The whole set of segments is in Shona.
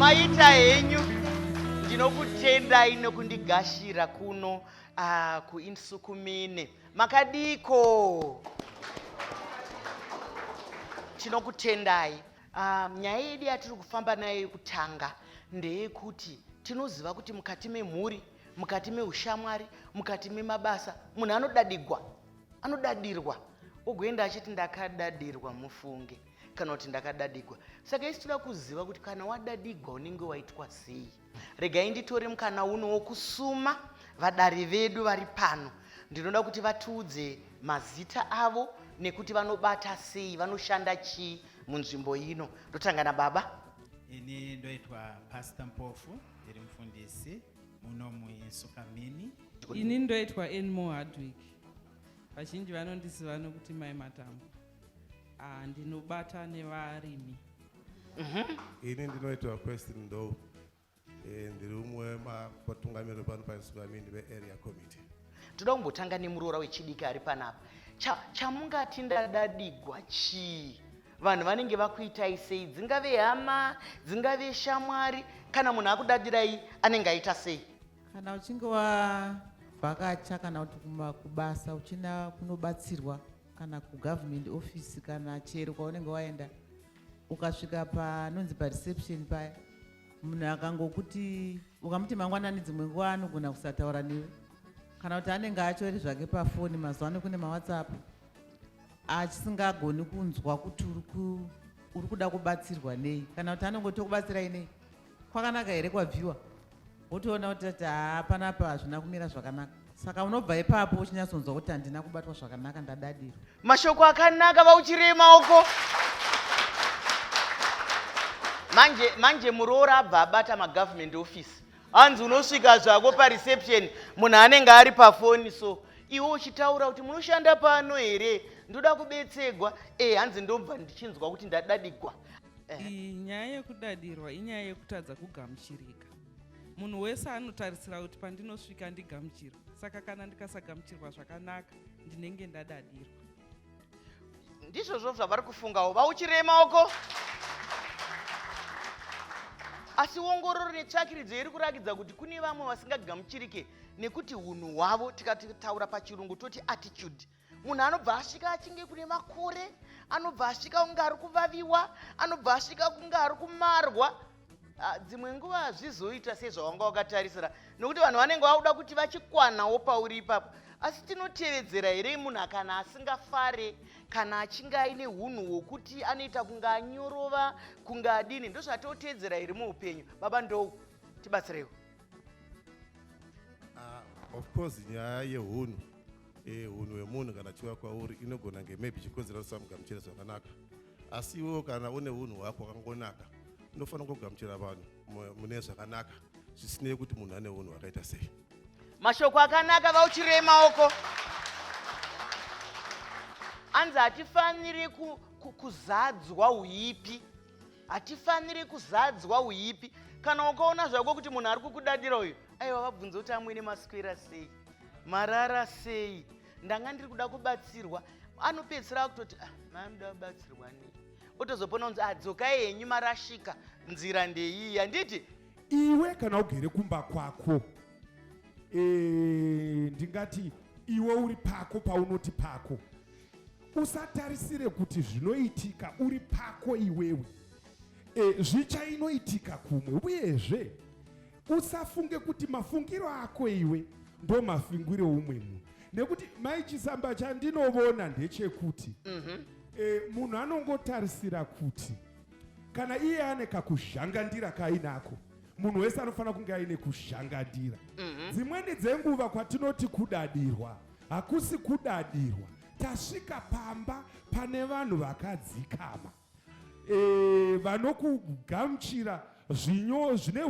zvamaita henyu ndinokutendai nokundigashira kuno kuinsukumene. Makadiko tinokutendai. Nyaya yedu yatiri kufamba nayo yekutanga ndeyekuti tinoziva kuti mukati memhuri, mukati meushamwari, mukati memabasa munhu anodadirwa ogoenda achiti ndakadadirwa, mufunge kana kuti ndakadadigwa. Saka isi toda kuziva kuti kana wadadigwa unenge waitwa sei. Regai nditore mukana uno wokusuma vadari vedu vari pano. Ndinoda kuti vatiudze mazita avo nekuti vanobata sei, vanoshanda chii munzvimbo ino. Ndotanga nababa. Ini ndoitwa Pastor Mpofu, ndiri mufundisi muno muInsukamini. Ini ndoitwa Enmo Hardwick. Vazhinji vanondiziva nokuti Mai Matambo. Ndinobata nevarimi. Ini ndinoitwa Question Ndo. Ndiri umwe vatungamiri pano paInsukamini veArea Committee. Toda kumbotanga nemuroora wechidiki ari panapa. Chamungati ndadadigwa chii? Vanhu vanenge vakuitai sei? Dzingave hama, dzingave shamwari, kana munhu akudadirai anenge aita sei? Kana uchinge wavhakacha kana kuti kubasa uchina kunobatsirwa kana kugovernment office kana chero kwaunenge waenda ukasvika panonzi pareception paya, munhu akangokuti ukamuti mangwanani dzimwe nguva anogona kusataura newe, kana kuti anenge achori zvake pafoni. Mazuva ano kune mawhatsapp, achisingagoni kunzwa kuti uri kuda kubatsirwa nei, kana kuti anongoti kubatsirai nei, kwakanaka here kwabviwa, wotoona kuti panapa hazvina kumira zvakanaka. Saka unobva ipapo uchinyatsonzwa kuti handina kubatwa zvakanaka, ndadadirwa. Mashoko akanaka vauchirei maoko. Manje muroora abva abata magovernment office. Hanzi unosvika zvako pareception munhu anenge ari pafoni, so iwe uchitaura kuti munoshanda pano here, ndoda kubetserwa, hanzi ndobva ndichinzwa kuti ndadadigwa. Nyaya yekudadirwa inyaya yekutadza kugamuchirika. Munhu wese anotarisira kuti pandinosvika ndigamuchira. Saka kana ndikasagamuchirwa zvakanaka ndinenge ndadadirwa. Ndizvozvo zvavari kufungawo. Vauchirei maoko. Asi ongororo netsvakiridzo iri kurakidza kuti kune vamwe vasingagamuchirike nekuti hunhu hwavo, tikataura pachirungu toti attitude. Munhu anobva asvika achinge kune makore, anobva asvika kunge ari kuvaviwa, anobva asvika kunge ari kumarwa. Dzimwe nguva hazvizoita sezvawanga wakatarisira, nokuti vanhu vanenge vakuda kuti vachikwanawo pauri ipapo. Asi tinotevedzera here munhu kana asingafare, kana achinge aine hunhu hwokuti anoita kunge anyorova, kunge adini? Ndozvatotevedzera here muupenyu? Baba Ndou, tibatsirewo. Of course nyaya yehunhu hunhu hwemunhu kana chiwa kwauri inogona nge maybe chikonzera usamugamuchira zvakanaka. Asi iwewo kana une hunhu hwako hwakangonaka, unofanira kugamuchira vanhu mune zvakanaka, zvisinei kuti munhu ane hunhu hwakaita sei. Mashoko akanaka, vauchirei maoko. Hanzi hatifaniri kuzadzwa uipi. Hatifaniri kuzadzwa uipi. Kana ukaona zvako kuti munhu ari kukudadira uyu, aiwa vabvunza kuti amwene maswera sei, marara sei, ndanga ndiri kuda kubatsirwa, anopedzisira kutoti mamuda kubatsirwa nei, otozopona kunzi adzokai henyu marashika, nzira ndeiyi. Handiti iwe kana ugere kumba kwako, ndingati iwe uri pako paunoti pako, usatarisire kuti zvinoitika uri pako iwewe zvichainoitika kumwe. Uyezve usafunge kuti mafungiro ako iwe ndo mafungiro umwe munhu, nekuti Mai CHISAMBA chandinovona ndechekuti munhu anongotarisira kuti kana iye ane kakuzhangandira kainako, munhu wese anofanira kunge aine kuzhangandira. Dzimweni dzenguva kwatinoti kudadirwa, hakusi kudadirwa, tasvika pamba pane vanhu vakadzikama, vanokugamuchira zvine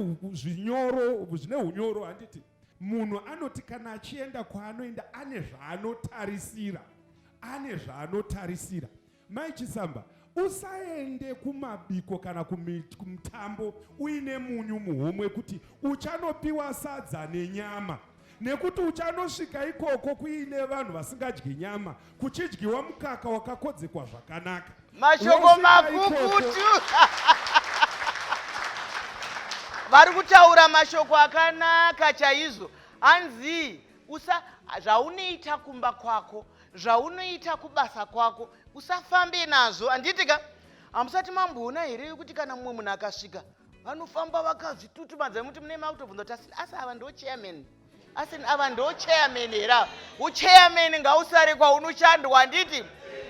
unyoro. Handiti munhu anoti kana achienda kwaanoenda ane zvaanotarisira. Mai CHISAMBA, usaende kumabiko kana kumutambo uine munyu muhomwe kuti uchanopiwa sadza nenyama, nekuti uchanosvika ikoko kuine vanhu vasingadyi nyama, kuchidyiwa mukaka wakakodzekwa zvakanaka. Mashoko makukutu. vari kutaura mashoko akanaka chaizvo. Hanzi zvaunoita kumba kwako, zvaunoita kubasa kwako, usafambe nazvo. Handitika hamusati mamboona here kuti kana mumwe munhu akasvika vanofamba vakazvitutumadza muti mune mautobvunza kuti asi ava ndo chairman, asi ava ndo chairman here. Uchairman ngausare kwaunochandwa. Handiti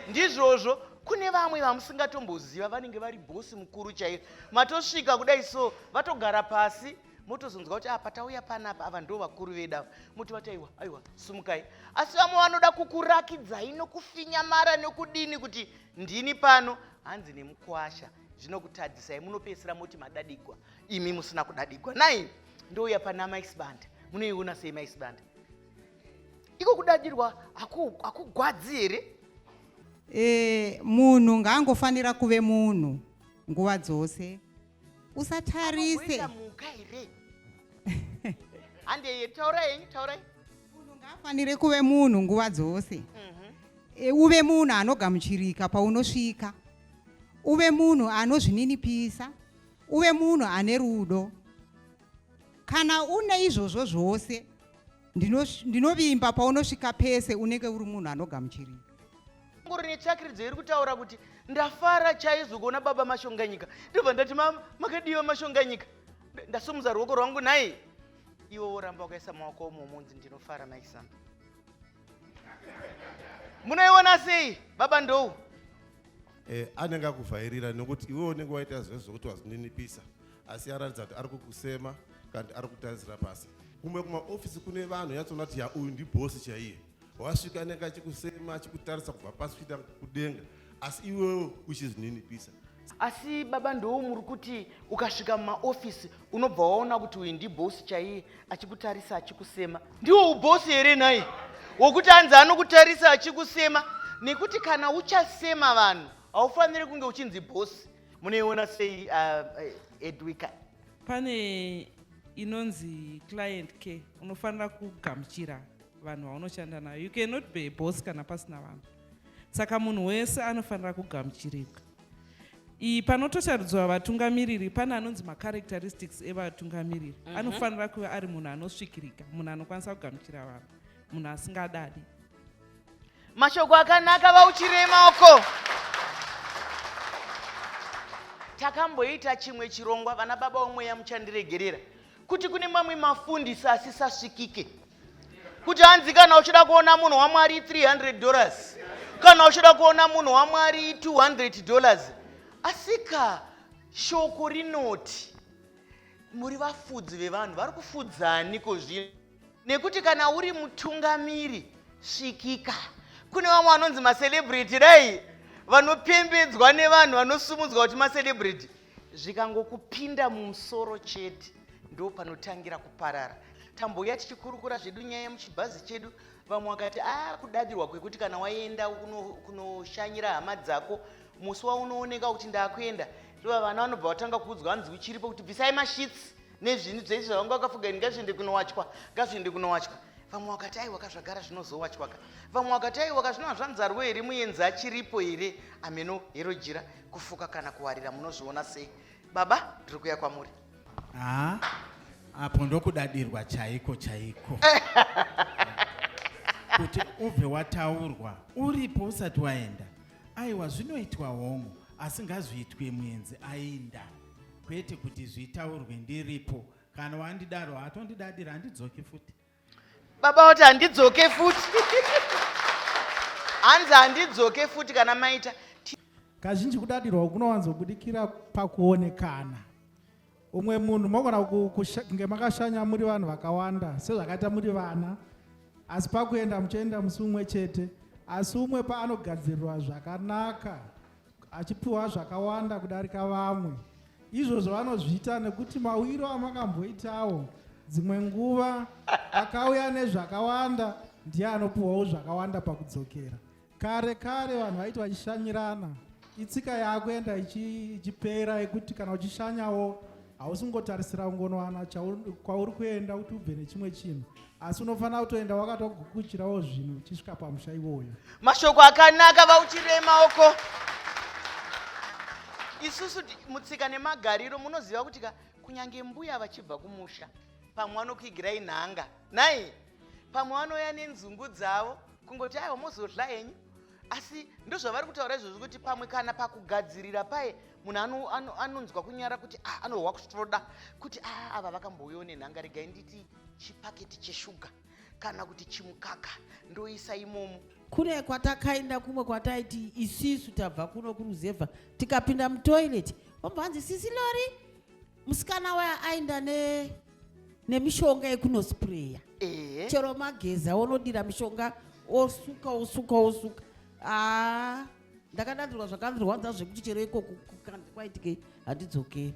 ndizvozvo. Kune vamwe vamusingatomboziva vanenge vari bhosi mukuru chaivo. Matosvika kudai so vatogara pasi motozonzwa kuti apa tauya panapa ava ndo vakuru vedu. Muti vati aiwa sumukai. Asi vamwe vanoda kukurakidzai nokufinyamara nokudini kuti ndini pano. Hanzi nemukwasha zvinokutadzisai, munopedzisira moti madadikwa, imi musina kudadikwa. Nai ndouya pana maisband. Munoiona sei maisband? Iko kudadirwa hakugwadzi here? Munhu ngaangofanira kuve munhu nguva dzose. Usatarise. Muka here. Ande taurai. Munhu ngaafanire kuve munhu nguva dzose. Uve munhu anogamuchirika paunosvika. Uve munhu anozvininipisa. Uve munhu ane rudo. Kana une izvozvo zvose, ndinovimba paunosvika pese unenge uri munhu anogamuchirika. Ngori netsvakiridzo iri kutaura kuti ndafara chaizvo kuona baba mashonganyika. Ndobva ndati makadiwa mashonganyika. Ndasumudza ruoko rwangu nai. Iwo woramba wakaisa maoko omomunzi ndinofara maisamba. Munoiona sei baba ndou? Anenge akuvhairira nokuti iwe unenge waita zvezvo zvokuti wazininipisa, asi aratidza kuti ari kukusema kandi ari kutadzira pasi. Kumwe kumaofisi kune vanhu yatsoona kuti uyu ndibhosi chaiye. Wasvika anenge achikusema achikutarisa kubva pasi kuita kudenga, asi iwewe uchizininipisa. Asi baba ndou muri kuti ukasvika mumaofisi unobva waona kuti uyu ndibhosi chaiye achikutarisa achikusema. Ndiwo ubhosi here nai? Wokuti hanzi anokutarisa achikusema. Nekuti kana uchasema vanhu haufaniri kunge uchinzi bhosi. Munoiona sei Edwika? Pane inonzi client care, unofanira kugamuchira vanhu vaunoshanda nayo. You cannot be a boss kana pasina vanhu. Saka munhu wese anofanira kugamuchirika. Panotosharidzwa vatungamiriri pane anonzi macharacteristics evatungamiriri. Anofanira kuva ari munhu anosvikirika, munhu anokwanisa kugamuchira vanhu, munhu asingadadi. Mashoko akanaka vauchirei maoko. Takamboita chimwe chirongwa vana baba omweya muchandiregerera kuti kune mamwe mafundisi asisasvikike. Kuti hanzi kana uchida kuona munhu waMwari $300, kana uchida kuona munhu waMwari $200. Asika shoko rinoti muri vafudzi vevanhu vari kufudzaniko zvino? Nekuti kana uri mutungamiri svikika. Kune vamwe vanonzi macelebrity dai vanopembedzwa nevanhu vanosumudzwa kuti macelebrity. Zvikangokupinda mumusoro chete ndo panotangira kuparara. Tamboya tichikurukura zvedu nyaya muchibhazi chedu, vamwe vakati kudadirwa kwekuti kana waenda kunoshanyira hama dzako musi waunooneka kuti ndakuenda, ndova vana vanobva vatanga kuudzwa hanzi uchiripo kuti bvisai mashitsi nezvinhu zvese zvavanga vakafuga ngazviende kunowachwa. Vamwe wakati wakazvagara zvinozowachwaka. Vamwe wakati wakazvinwa zvanzarwo here muenzi achiripo here. Ameno hero jira kufuka kana kuwarira munozviona sei? Baba ndiri kuya kwamuri. Apo ndokudadirwa chaiko. Kuti ubve wataurwa uripo usati waenda. Aiwa zvinoitwa hongu asi ngazviitwe muenzi aenda. Kwete kuti zvitaurwe ndiripo. Kana wandidaro hatondidadira handidzoki futi. Baba wati handidzoke futi. Hanzi handidzoke futi kana maita. Kazhinji kudadirwa kunowanzobudikira pakuonekana. Umwe munhu mogona kunge makashanya muri vanhu vakawanda sezvakaita muri vana, asi pakuenda muchienda musi umwe chete, asi umwe paanogadzirirwa zvakanaka achipiwa zvakawanda kudarika vamwe. Izvozvo vanozviita nekuti mawiro amakamboitawo dzimwe nguva akauya nezvakawanda ndiye anopiwawo zvakawanda pakudzokera. Kare vanhu vaiti vachishanyirana, itsika yakuenda ichipera yekuti kana uchishanyawo hausingotarisira kungonowana kwauri kuenda kuti ubve nechimwe chinhu, asi unofanira kutoenda wakatogukuchirawo zvinhu uchisvika pamusha iwoyo. Mashoko akanaka vauchirei maoko. Isusu mutsika nemagariro munoziva kuti kunyange mbuya vachibva kumusha pamwe vanokuigirai nhanga nai pamwe vanouya nenzungu dzavo kungoti aiwa mozodla henyu, asi ndozvavari kutaura izvozvo kuti pamwe kana pakugadzirira paye munhu anonzwa kunyara kuti anohwa kutoda kuti ava vakambouyawo nenhanga, regai nditi chipaketi cheshuga kana kuti chimukaka ndoisa imomo. Kune kwatakaenda kumwe kwataiti isisu tabva kuno kuruzevha tikapinda mutoilet vambva vanzi sisi Lori musikana waya aenda nemishonga yekunospreya chero mageza onodira mishonga osuka ndakadanzirwa zvakanzirwadza zvekuti chero ikoko kwaitike handidzokeri.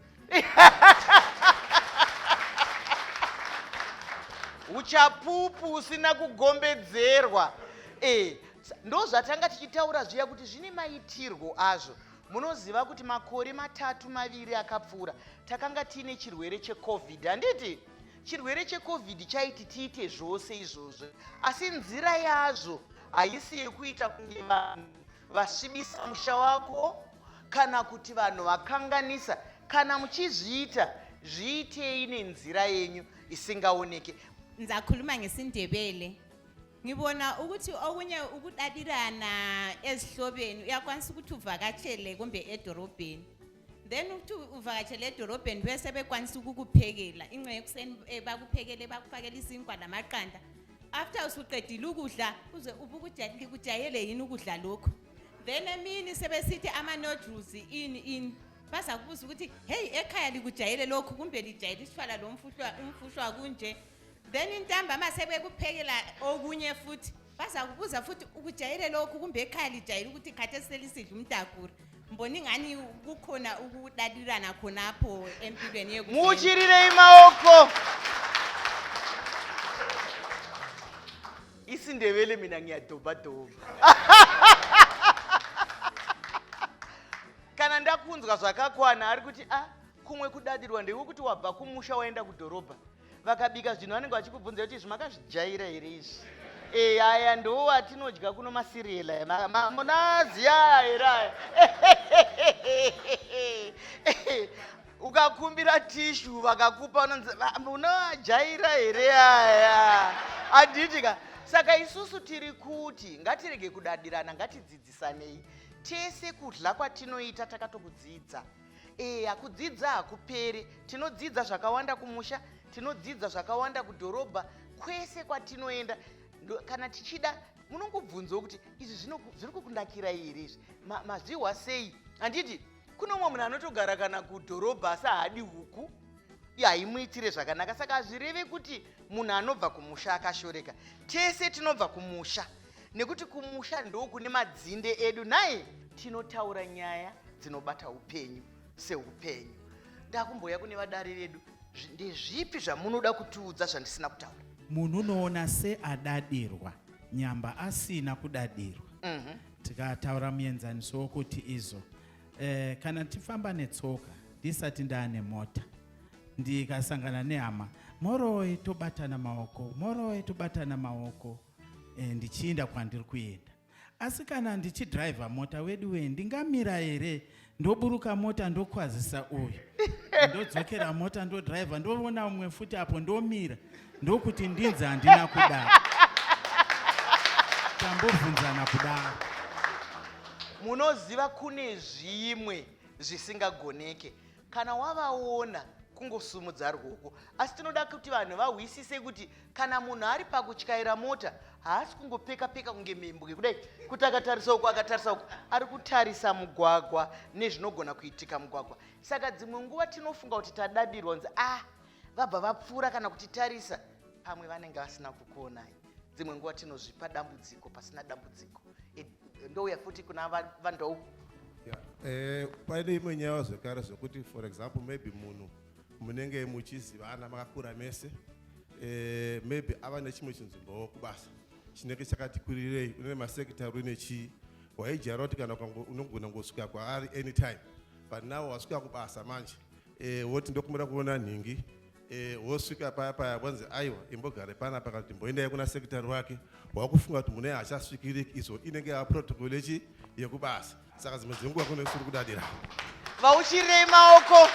Uchapupu usina kugombedzerwa. Ndo zvatanga tichitaura zviya kuti zvine maitirwo azvo. Munoziva kuti makore 3-2 akapfuura takanga tiine chirwere cheCovid, handiti? Chirwere cheCovid chaiti tiite zvose izvozvo, asi nzira yazvo haisi yekuita kunge vanhu vasvibisa musha wako kana kuti vanhu vakanganisa. Kana muchizviita zviitei nenzira yenyu isingaoneke. Ngizakhuluma ngesindebele. Ngibona ukuthi okunye ukudadirana ezihlobeni uyakwanisa ukuthi uvakatshele kumbe edorobheni. Then uthi uvakatshele edorobheni bese bekwanisa ukukuphekela. Ingwe ekuseni bakuphekele bakufakela isinkwa namaqanda. After usuqedile ukudla uze ubukujayele yini ukudla lokho. Then emini sebesithi ama noodles in basa kubuza ukuthi hey ekhaya likujayele lokho kumbe lijayele isifala lo umfushwa kunje. Then intambama sebekuphekela okunye futhi basa kubuza futhi ukujayele lokho kumbe ekhaya lijayele ukuthi khathesi selisidla umdakura. Mbona ingani kukhona ukudadirana khonapho empilweni yekho. Muchirire imaoko. Isindebele mina ngiyadoba. Kana ndakunzwa zvakakwana ari kuti kumwe kudadirwa ndekuti wabva kumusha waenda kudhorobha. Vakabika zvinhu vanenge vachikubvunza kuti zvimakazvijaira here izvi. Aya ndo atinodya kuno masiriela munaziya here aya. Ukakumbira tishu vakakupa unonzi munajaira here aya. Handitika. Saka isusu tiri kuti ngatirege kudadirana, ngatidzidzisanei. Tese kudla kwatinoita takatokudzidza. Kudzidza hakuperi. Tinodzidza zvakawanda kumusha, tinodzidza zvakawanda kudhorobha, kwese kwatinoenda. Kana tichida munongobvunzawo kuti izvi zviri kukunakira here izvi, mazvihwa sei? Handiti kuno mumwe munhu anotogara kana kudhorobha asi haadi huku haimuitire zvakanaka. Saka hazvireve kuti munhu anobva kumusha akashoreka. Tese tinobva kumusha, nekuti kumusha ndo kune madzinde edu. Nai tinotaura nyaya dzinobata upenyu seupenyu. Ndakumboya kune vadare vedu, ndezvipi zvamunoda kutiudza zvandisina kutaura? Munhu unoona seadadirwa nyamba asina kudadirwa. Tikataura muenzaniso wokuti izo kana tifamba netsoka ndisati ndaane mota ndikasangana nehama, moroi tobatana maoko, ndichienda kwandiri kuenda. Asi kana ndichidhiraivha mota wedu ndingamira here ndoburuka mota ndokwazisa uyu ndodzokera mota ndodhiraivha ndoona umwe futi apo ndomira ndokuti ndinzi handina kudaro. Tambobvunzana kudaro. Munoziva kune zvimwe zvisingagoneke. Kana wavaona kungosumudza ruoko. Asi tinoda kuti vanhu vahwisise kuti kana munhu ari pakutyaira mota haasi kungopeka kunge membwe kudai kuti akatarisa uko akatarisa uko, ari kutarisa mugwagwa nezvinogona kuitika mugwagwa. Saka dzimwe nguva tinofunga kuti tadadirwa nzi vabva vapfuura kana kutitarisa, pamwe vanenge vasina kukuonai. Dzimwe nguva tinozvipa dambudziko pasina dambudziko. Ndouya futi kuna vandou. Paine imwe nyaya zvekare zvokuti for example maybe munhu munenge muchizivana makakura mese, maybe ava nechimwe chinzvimbowo kubasa chinenge chakati kwirirei, une masekitari une Chii, waijara kuti kana unogona ngosvika kwaari anytime, but now wasvika kubasa manje woti ndokumira kuona nhingi, wosvika paya wanzi aiwa imbogare panapa kana kuti mboendai kuna sekitari wake, wakufunga kuti mune hachasvikiriki. Izvo inenge yava protocol yekubasa. Saka dzimwe dzenguva kune suri kudadira. Vauchirei maoko.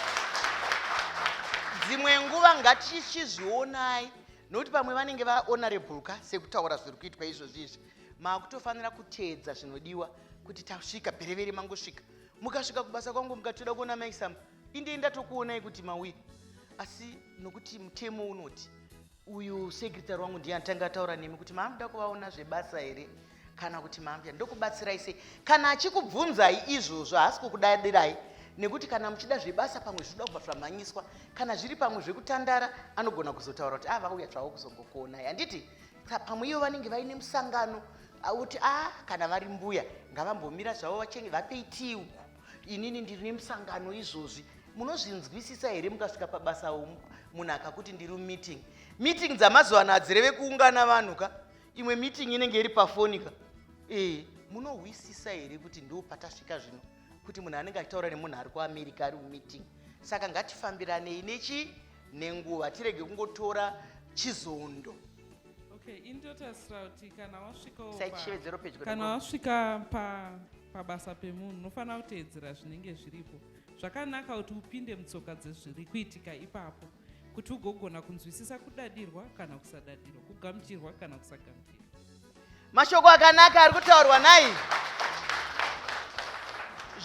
dzimwe nguva ngatichizvionai nokuti pamwe vanenge vahonorable sekutaura zviri kuitwa izvozvi izvi maakutofanira kuteedza zvinodiwa kuti tasvika bherevere mangosvika mukasvika kubasa kwangu mukatoda kuona maisamba inde ndatokuonai kuti mauya asi nokuti mutemo unoti uyu sekretari wangu ndiye anotanga ataura nemi kuti maamuda kuvaona zvebasa here kana kuti maambia ndokubatsirai sei kana achikubvunzai izvozvo haasi kukudadirai nekuti kana muchida zvebasa pamwe zvinoda kubva zvamhanyiswa kana zviri pamwe zvekutandara anogona kuzotaura kuti vauya zvavo kuzongokuonai handiti pamwe ivo vanenge vaine musangano kuti kana vari mbuya ngavambomira zvavo vapei tii uku inini ndiri nemusangano izvozvi munozvinzwisisa here mukasvika pabasa munhu akakuti ndiri meeting dzamazuva ano hadzireve kuungana vanhu ka imwe meeting inenge iri pafoni ka munohwisisa here kuti ndo patasvika zvino kuti munhu anenge achitaura nemunhu ari kuamerica ari mumeeting saka ngatifambiranei nenguva tirege kungotora chizondo. Okay, indotasira kuti pedyo kana wasvika pabasa pemunhu unofanira kuteedzera zvinenge zviripo zvakanaka kuti upinde mutsoka dzezviri kuitika ipapo kuti ugogona kunzwisisa kudadirwa kana kusadadirwa kugamuchirwa kana kusagamuchirwa. Mashoko akanaka ari kutaurwa nai.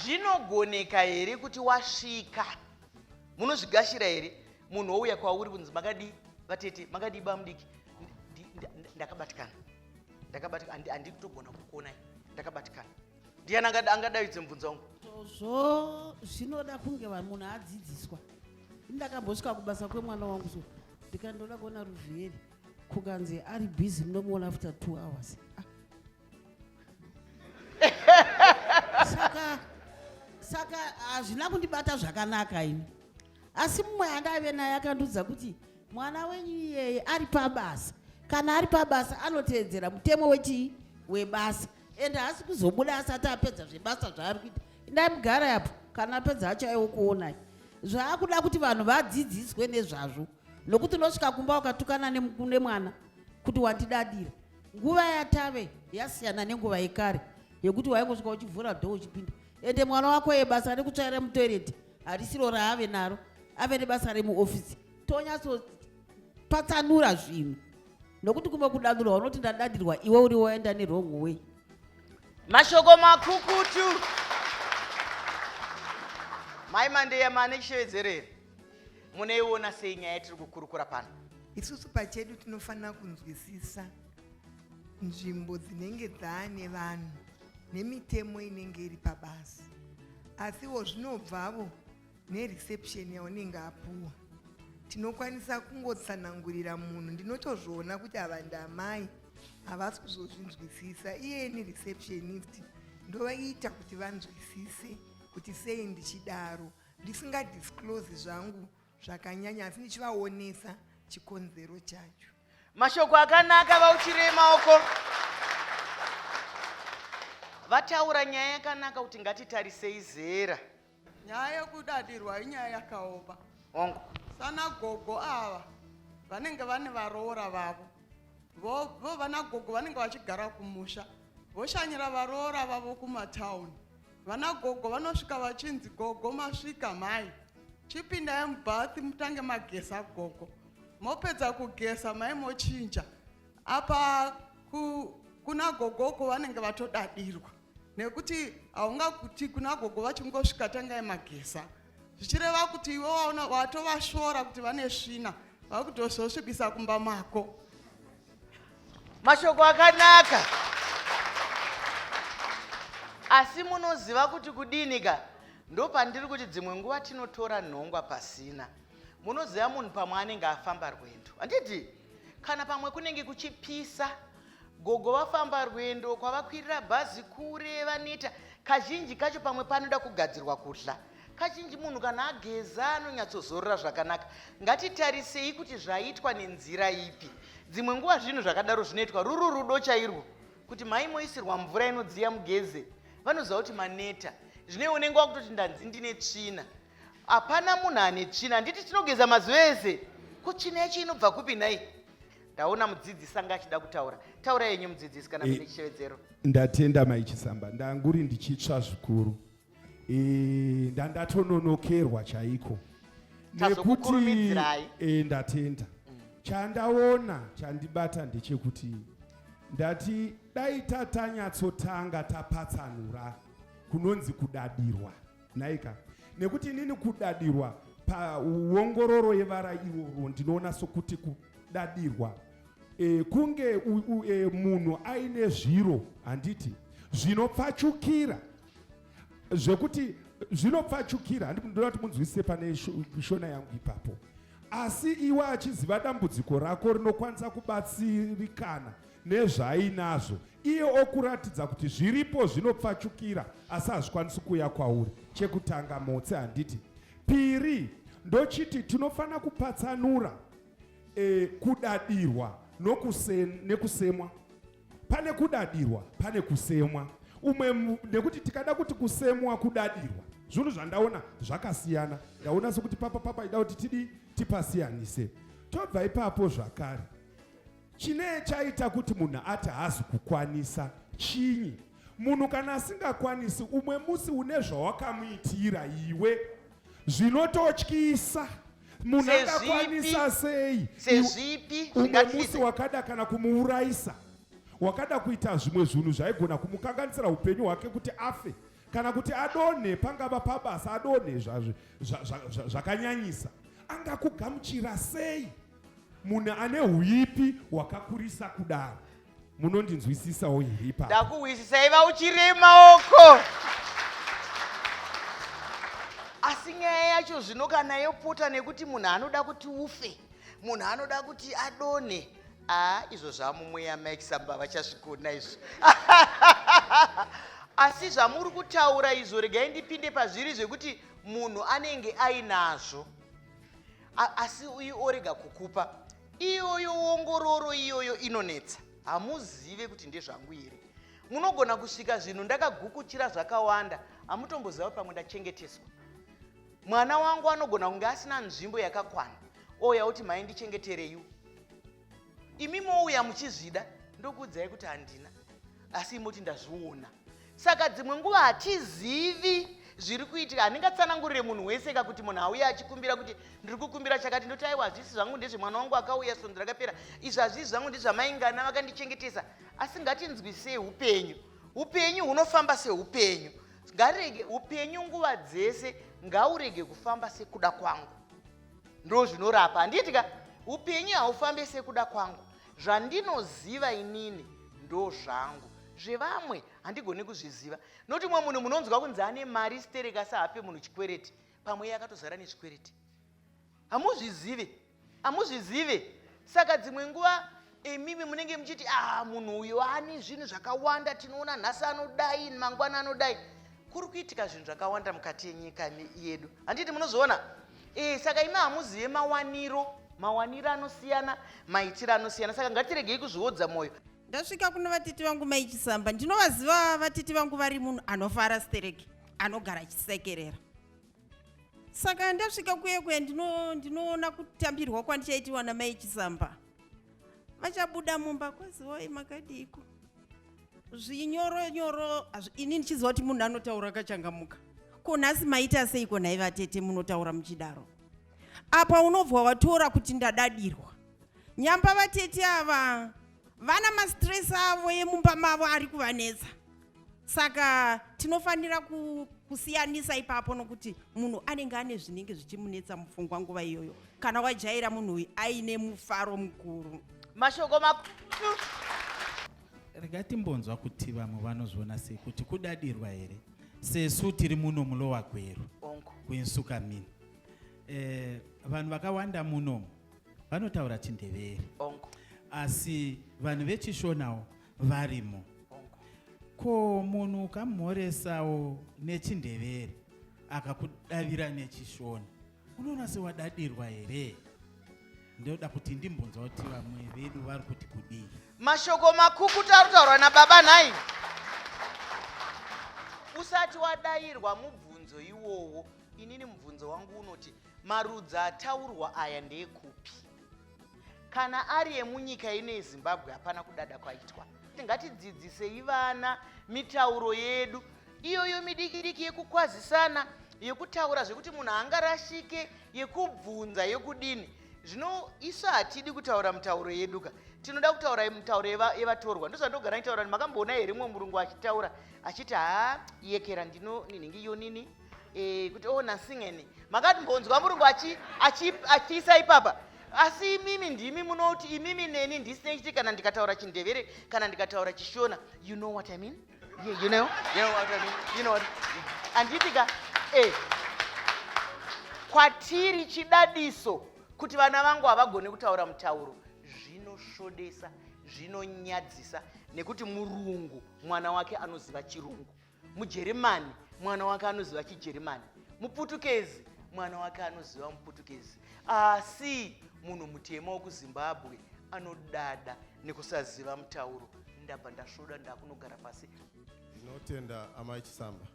Zvinogoneka here kuti wasvika munozvigashira here munhu ouya kwauri kunzi makadi vatete makadi bamudiki ndakabatikana handii kutogona kukuonai ndakabatikana ndiani angadaidze mubvunzo wangu zvo zvinoda kunge munhu adzidziswa. Ndakambosvika kubasa kwemwana wangu so ndikandoda kuona Ruvheri kukanzi ari bhizi munomuona after 2 hours saka hazvina kundibata zvakanaka ini asi mumwe andave naye akandudza kuti mwana wenyu iyeye ari pabasa kana ari pabasa anoteedzera mutemo webasa ende haasi kuzobuda asati apedza zvebasa zvaari kuita indamugara yapo kana apedza achaiwo kuonai zvaakuda kuti vanhu vadzidziswe nezvazvo nokuti unosvika kumba ukatukana nemwana kuti wandidadira nguva yatave yasiyana nenguva yekare yekuti waingosvika uchivhura dhoo uchipinda ende mwana wako yebasa rekutsvaira mutoireti harisiro raave naro ave nebasa remuofisi tonyatsopatsanura zvinhu nokuti kumbe kudadirwa unoti ndadadirwa iwe uri waenda nerong way. Mashoko makukutu mai mandeya mane chishevedzerere muneiona sei nyaya yatiri kukurukura pano? Isusu pachedu tinofanira kunzwisisa nzvimbo dzinenge dzaane vanhu nemitemo inenge iri pabasa asiwo zvinobvavo nereception yaunenge apuwa tinokwanisa kungotsanangurira munhu ndinotozviona kuti ava ndamai havasi kuzozvinzwisisa iyeni receptionist ndovaita kuti vanzwisise kuti sei ndichidaro ndisingadisclose zvangu zvakanyanya asi ndichivaonesa chikonzero chacho. Mashoko akanaka vauchirei maoko vataura nyaya yakanaka kuti ngatitarisei zera. Nyaya yekudadirwa inyaya yakaoma ongo sana gogo ava vanenge vane varoora vavo vo vana gogo vanenge vachigara kumusha voshanyira varoora vavo kumatauni vana gogo vanosvika vachinzi gogo masvika mai chipindai mubhathi mutange magesa gogo mopedza kugesa mai mochinja apa kuna gogoko vanenge vatodadirwa nekuti haungakuti kuna gogo vachingosvika tangai magesa zvichireva kuti iwe watovashora kuti vane svina vakutozosvibisa kumba mako. Mashoko akanaka asi munoziva kuti kudinika ndo pandiri kuti dzimwe nguva tinotora nhongwa pasina. Munoziva munhu pamwe anenge afamba rwendo handiti kana pamwe kunenge kuchipisa gogo vafamba rwendo kwavakwirira bhazi kure vaneta kazhinji kacho pamwe panoda kugadzirwa kudla kazhinji munhu kana ageza anonyatsozorora zvakanaka. Ngatitarisei kuti zvaitwa nenzira ipi. Dzimwe nguva zvinhu zvakadaro zvinoitwa ruru rudo chairwo kuti mai moisirwa mvura inodziya mugeze vanoziva kuti maneta zvine unenge wakutoti ndanzi ndine tsvina hapana munhu ane tsvina nditi tinogeza mazuva ese kutsvina yacho inobva kupi nai. Ndaona mudzidzisi anga achida kutaura taura yenyu mudzidzisi kana mune chishevedzero. Ndatenda mai CHISAMBA ndanguri ndichitsva zvikuru ndandatononokerwa chaiko tazokukurumidzirai. Ndatenda. Chandaona chandibata ndechekuti ndati dai tatanyatsotanga tapatsanura kunonzi kudadirwa naika, nekuti inini kudadirwa pauongororo yevara iroro ndinoona sokuti kudadirwa kunge munhu aine zviro handiti zvinopfachukira zvekuti zvinopfachukira, ndinoda kuti munzwisise pane shona yangu ipapo, asi iwe achiziva dambudziko rako rinokwanisa kubatsirikana nezvainazvo, iye okuratidza kuti zviripo zvinopfachukira asi hazvikwanisi kuya kwauri. Chekutanga motsi handiti. Piri ndochiti tinofanira kupatsanura kudadirwa nekusemwa. Pane kudadirwa, pane kusemwa. Nekuti tikada kuti kusemwa kudadirwa, zvinhu zvandaona zvakasiyana. Ndaona sokuti papa ida kuti tipasiyanise. Tobva ipapo zvakare, chine chaita kuti munhu ati hazi kukwanisa chinyi? Munhu kana asingakwanisi, umwe musi une zvawakamuitira iwe zvinototyisa. Munhu angakwanisa sei? Sezvipi? Umwe musi wakada kana kumuurayisa, wakada kuita zvimwe zvinhu zvaigona kumukanganisira upenyu hwake kuti afe, kana kuti adonhe, pangava pabasa adonhe zvakanyanyisa. Angakugamuchira sei munhu ane huipi wakakurisa kudaro? Munondinzwisisawo here ipapo? Ndakuwisisai vauchiri maoko. Asi nyaya yacho zvino kana yopota nekuti munhu anoda kuti ufe, munhu anoda kuti adonhe, izvo zvamumweya maikisamba vachazvikona izvo. Asi zvamuri kutaura izvo regai ndipinde pazviri zvekuti munhu anenge ainazvo asi uyu orega kukupa. Iyoyo ongororo iyoyo inonetsa. Hamuzive kuti ndezvangu here. Munogona kusvika zvinhu ndakagukuchira zvakawanda, hamutomboziva pamwe ndachengeteswa. Mwana wangu anogona kunge asina nzvimbo yakakwana, ouya kuti mai ndichengetereyu. Imi mouya muchizvida, ndokuudzai kuti handina, asi imoti ndazviona. Saka dzimwe nguva hatizivi zviri kuitika. Handingatsanangurire munhu wese kuti munhu auya achikumbira kuti ndiri kukumbira chakati, ndoti aiwa hazvisi zvangu ndezve mwana wangu akauya sondo rakapera, izvi hazvisi zvangu ndezvamaingana vakandichengetesa. Asi ngatinzwisei upenyu. Upenyu hunofamba seupenyu. Ngarege upenyu nguva dzese ngaurege kufamba sekuda kwangu. Ndo zvinorapa. Handitika upenyu haufambe sekuda kwangu. Zvandinoziva inini ndo zvangu. Zvevamwe handigoni kuzviziva. Noti mwe munhu munonzwa kunzi ane mari stereka saape munhu chikwereti, pamwe yakatozara nechikwereti. Hamuzvizive. Hamuzvizive. Saka dzimwe nguva mimi munenge muchiti munhu uyu ane zvinhu zvakawanda, tinoona nhasi anodai, mangwana anodai. Kuri kuitika zvinhu zvakawanda mukati yenyika yedu. Handiti munozviona? Saka imi hamuzive mawaniro. Mawaniro anosiyana, maitiro anosiyana. Saka ngatiregei kuzviodza mwoyo. Ndasvika kuna vatete vangu maichisamba, ndinovaziva vatete vangu vari munhu anofara stereki, anogara achisekerera. Saka ndasvika kuye ndinoona kutambirwa kwandichaitiwa namaichisamba. Vachabuda mumba, kwaziwai makadiko. Zvinyoro ini ndichiziva kuti munhu anotaura akachangamuka. Ko nhasi maita seiko nai vatete munotaura muchidaro? Apa unobva watora kuti ndadadirwa. Nyamba vatete ava vana mastress avo yemumba mavo ari kuvanetsa. Saka tinofanira kusiyanisa ipapo nokuti munhu anenge ane zvinenge zvichimunetsa mupfungwa nguva iyoyo. Kana wajaira munhu uyu aine mufaro mukuru. Mashoko Rega timbonzwa kuti vamwe vanozviona sei kuti kudadirwa here. Sesu tiri muno mulowa gweru kuinsuka mini. Vanhu vakawanda muno vanotaura chindevere. Asi vanhu vechishonawo varimo. Ko munhu ukamhoresawo nechindevere akakudavira nechishona, unoona sewadadirwa here? Ndoda kuti ndimbonzwa kuti vamwe vedu vari kuti kudii. Mashoko makukutu arutaurwa nababa nhai. Usati wadairwa mubvunzo iwowo, inini mubvunzo wangu unoti marudzi ataurwa aya ndeekupi? Kana ari emunyika ine Zimbabwe hapana kudada kwaitwa. Ngatidzidzisei vana mitauro yedu. Iyoyo midiki diki yekukwazisana, yekutaura zvekuti munhu angarashike, yekubvunza, yekudini. Zvino isu hatidi kutaura mitauro yeduka, tinoda kutaura mitauro yevatorwa. Ndozvandogara nditaura, makamboona here mumwe murungu achitaura achiti yekera ndino ninhingi iyo nini kuti nasingeni. Makatimbonzwa murungu achiisa ipapa. Asi imimi ndimi munoti imimi neni ndisine chiti kana ndikataura Chindevere kana ndikataura Chishona. You know what I mean? Yeah, you know what I mean? You know what? Anditika kwatiri chidadiso kuti vana vangu havagone kutaura mutauro. Zvinoshodesa, zvinonyadzisa, nekuti murungu mwana wake anoziva chirungu, mujeremani mwana wake anoziva chijeremani, muputukezi mwana wake anoziva muputukezi. Asi munhu mutema wekuZimbabwe anodada nekusaziva mutauro. Ndabva ndasvoda ndakunogara pasi. Ndinotenda amai Chisamba.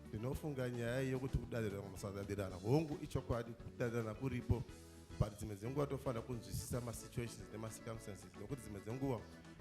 Ndinofunga nyaya yokuti kudadirana musadadirana hongu ichokwadi, kudadirana kuripo, but dzimwe dzenguva tofanira kunzwisisa masituations nemacircumstances, nokuti dzimwe dzenguva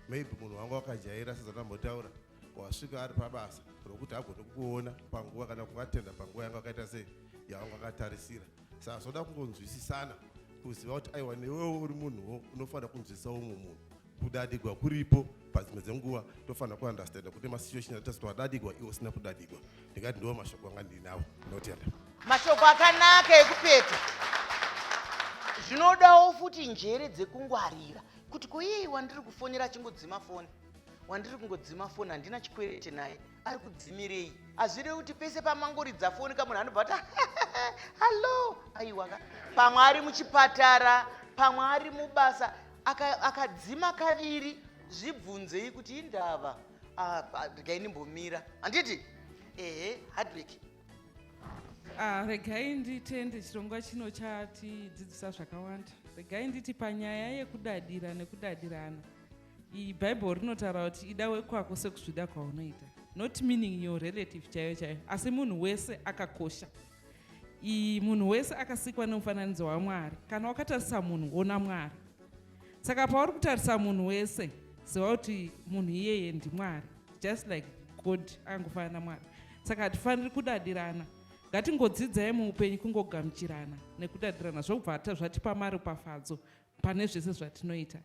maybe munhu wanga wakajaira sezatambotaura, wasvika ari pabasa rokuti agone kukuona panguva kana kungatenda panguva yanga wakaita sei yawanga wakatarisira. Saka zoda kungonzwisisana kuziva kuti aiwa newewo uri munhuwo unofanira kunzwisisawo mumwe munhu. Kudadigwa kuripo, padzimwe dzenguva tofanira kuunderstanda kuti masituation atasi wadadigwa iwe usina kudadigwa. Ndingati ndiwo mashoko anga ndinawo. Ndinotenda mashoko akanaka ekupeta. Zvinodawo futi njere dzekungwarira kuti kuiyi wandiri kufonera chingodzima foni, wandiri kungodzima foni, handina chikwerete naye, ari kudzimirei. Hazvirevi kuti pese pamangoridza foni kamunhu anobva ati hallo, aiwaka pamwe ari muchipatara, pamwe ari mubasa, akadzima kaviri. Zvibvunzei kuti indava regai ndimbomira, handiti Hardwick. Regai nditende chirongwa chino chatidzidzisa zvakawanda. Regai nditi panyaya yekudadira nekudadirana, bhaibheri rinotaura kuti ida wekwako sekuzvida kwaunoita, not meaning your relative chaiyo chaiyo, asi munhu wese akakosha. Munhu wese akasikwa nemufananidzo waMwari. Kana wakatarisa munhu ona Mwari. Saka pauri kutarisa munhu wese, ziva kuti munhu iyeye ndiMwari, just like God angofanana naMwari. Saka hatifaniri kudadirana. Ngatingodzidzai muupenyu kungogamuchirana nekudadirana, zvobva zvatipa maropafadzo pane zvese zvatinoita.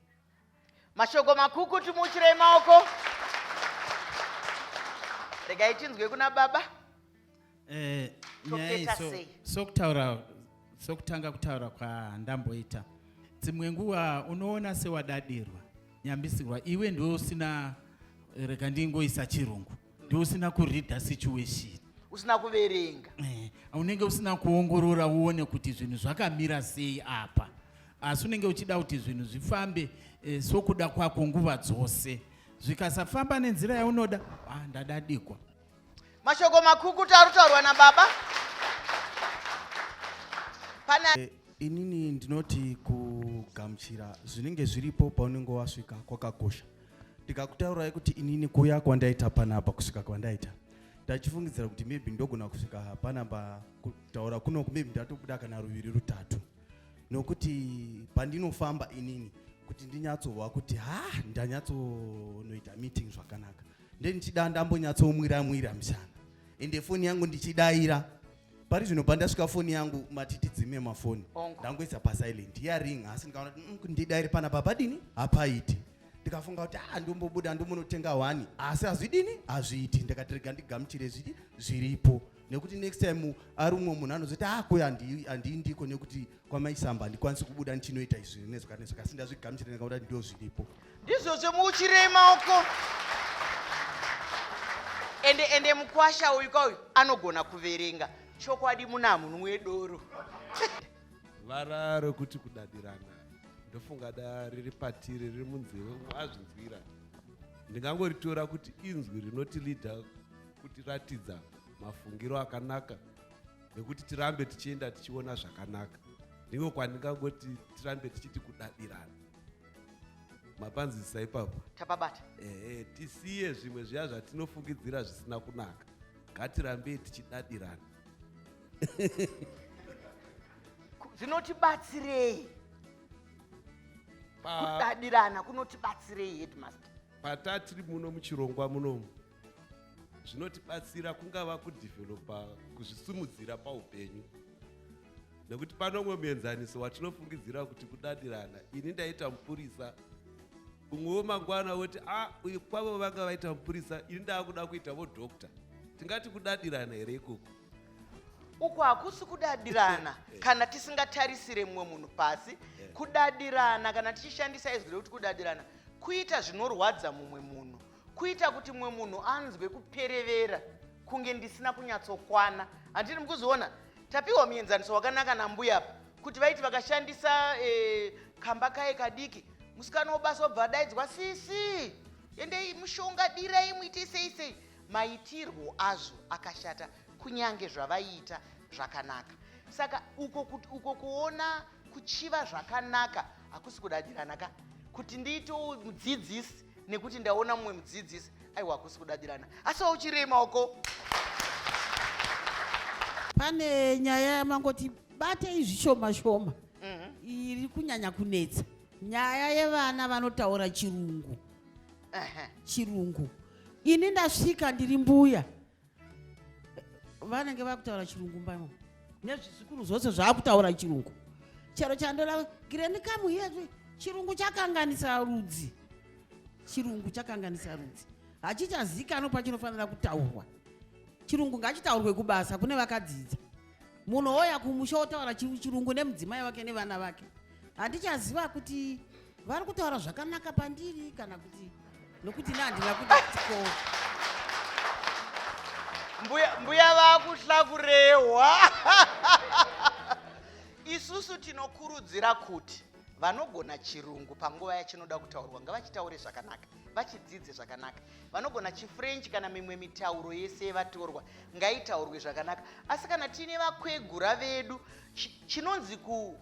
Mashoko makuku timuchirei maoko. Regai tinzwe kuna baba. Nyaya sokutanga kutaura kwandamboita. Dzimwe nguva unoona sewadadirwa, nyambisirwa, iwe ndiwe usina, rega ndingoisa chirungu, ndiwe usina kuread situation, usina kuverenga, unenge usina kuongorora uone kuti zvinhu zvakamira sei apa, asi unenge uchida kuti zvinhu zvifambe sokuda kwako nguva dzose. Zvikasafamba nenzira yaunoda, ndadadikwa. Mashoko makuku tarutaurwa nababa. Inini ndinoti kugamuchira zvinenge zviripo paunenge wasvika kwakakosha. Ndikakutaurai kuti inini kuya kwandaita panapa kusvika kwandaita, ndachifungidzira kuti maybe ndogona kusvika panapa kutaura kuno maybe ndatobuda kana ruviri rutatu, nokuti pandinofamba inini kuti ndinyatsova kuti ndanyatsonoita meeting zvakanaka, ndenichida ndambonyatsomwira mushana, ende foni yangu ndichidaira. Pari zvino pandasvika foni yangu matiti dzime mafoni, ndangoisa pasilent, yaring, asi ndikaona kuti ndidaire panapa padini hapaiti. Ndikafunga kuti ndombobuda ndomunotenga 1, asi hazvidini hazviiti. Ndikatirega ndigamuchire zviripo, nekuti next time ari umwe munhu anozoti kuya handindiko, nekuti kwamaisamba handikwanisi kubuda ndichinoita izvi nezvakati, asi ndazvigamuchire ndikaona ndio zviripo. Ndizvo zvemuchirei maoko. Ende mukwasha uyu kauyu anogona kuverenga. Chokwadi muna munhu wedoro. Vara rokuti kudadirana ndofunga da riri patiri, riri munzeve wazvinzwira. Ndingangoritora kuti inzwi rinotilidha kuti ratidza mafungiro akanaka, nekuti tirambe tichienda tichiona zvakanaka. Ndiko kwandingangoti tirambe tichiti kudadirana. Mapanzisa ipapo tapabata. Tisiye zvimwe zviya zvatinofungidzira zvisina kunaka. Ngatirambe tichidadirana. Zvinotibatsirei? Kudadirana kunotibatsirei headmaster? Patatiri muno muchirongwa munomu, zvinotibatsira kungava kudhivhelopa kuzvisimudzira paupenyu, nekuti pano umwe muenzaniso watinofungidzira kuti kudadirana. Ini ndaita mupurisa, umwewo mangwana woti uyu kwavo vanga vaita mupurisa, ini ndaakuda kuitawo dhokta. Tingati kudadirana here ikoko? Uku hakusi kudadirana kana tisingatarisire mumwe munhu pasi. Kudadirana kana tichishandisa izwi rekuti kudadirana, kuita zvinorwadza mumwe munhu, kuita kuti mumwe munhu anzwe kuperevera kunge ndisina kunyatsokwana. Handini mukuziona tapiwa muenzaniso wakanaka nambuya apa kuti vaiti vakashandisa kamba kaye kadiki, musikana wobasa obva adaidzwa, sisi endei mushonga dirai muite sei sei. Maitirwo azvo akashata kunyange zvavaiita zvakanaka. Saka uko kuona kuchiva zvakanaka hakusi kudadirana ka. Kuti ndiito mudzidzisi nekuti ndaona mumwe mudzidzisi, aiwa hakusi kudadirana. Asi uchirema uko. Pane nyaya yamangoti batei zvishoma shoma iri kunyanya kunetsa, nyaya yevana vanotaura chirungu. Chirungu ini ndasvika ndiri mbuya, vanenge vakutaura chirungu mbamo nezvizukuru zvose zvakutaura chirungu. Chero chandora gireni kamu yedu chirungu chakanganisa rudzi, chirungu chakanganisa rudzi, hachichazikano pachinofanira kutaurwa. Chirungu ngachitaurwe kubasa kune vakadzidza. Munhu oya kumusha otaura chirungu nemudzimai wake nevana vake, handichaziva kuti vari kutaura zvakanaka pandiri kana kuti nokuti nandina kuda chikoro. Mbuya vakuhla kurehwa. Isusu tinokurudzira kuti vanogona chirungu panguva yachinoda kutaurwa ngavachitaure zvakanaka, vachidzidze zvakanaka. Vanogona chifrench kana mimwe mitauro yese yevatorwa ngaitaurwe zvakanaka. Asi kana tine vakwegura vedu, chinonzi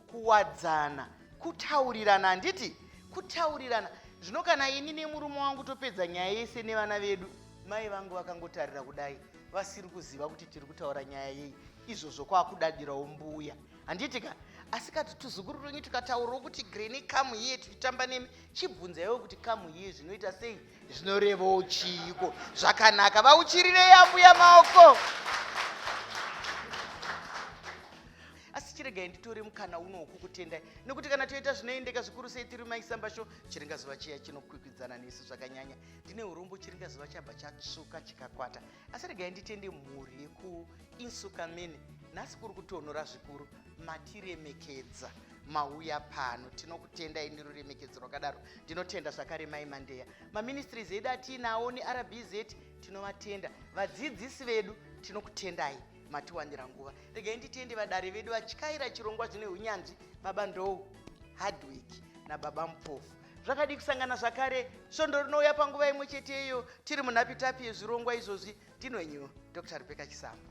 kuwadzana, kutaurirana, handiti kutaurirana. Zvino kana ini nemurume wangu topedza nyaya yese nevana vedu, mai vangu vakangotarira kudai vasiri kuziva kuti tiri kutaura nyaya yei, izvozvo kwakudadirawo mbuya, handiti ka. Asi kati tuzukuru renyu tikataurawo kuti greni kamu hiye tichitamba nemi, chibvunzaiwo kuti kamu hiye zvinoita sei, zvinorevawo chiiko. Zvakanaka, vauchirirei ambuya maoko. Asi chiregai nditore mukana uno wokukutendai, nekuti kana toita zvinoendeka zvikuru sei tiri maisamba sho, chiringazuva chiya chinokwikwidzana nesu zvakanyanya. Ndine urombo chiringazuva chabva chatsvuka chikakwata. Asi regai nditende mhuri yekuinsuka mene, nhasi kuri kutonhora zvikuru, matiremekedza mauya pano, tinokutendai neruremekedzo rwakadaro. Ndinotenda zvakare mai Mandeya, maministries edu atinawo neRBZ tinovatenda, vadzidzisi vedu tinokutendai matiwanira nguva. Regai nditende vadare vedu vatyaira chirongwa zvine unyanzvi, baba Ndou Hardwick nababa Mupofu. Zvakadi kusangana zvakare svondo rinouya panguva imwe chete iyo tiri munhapitapi yezvirongwa izvozvi. Ndinonyu Dr. Rebecca CHISAMBA.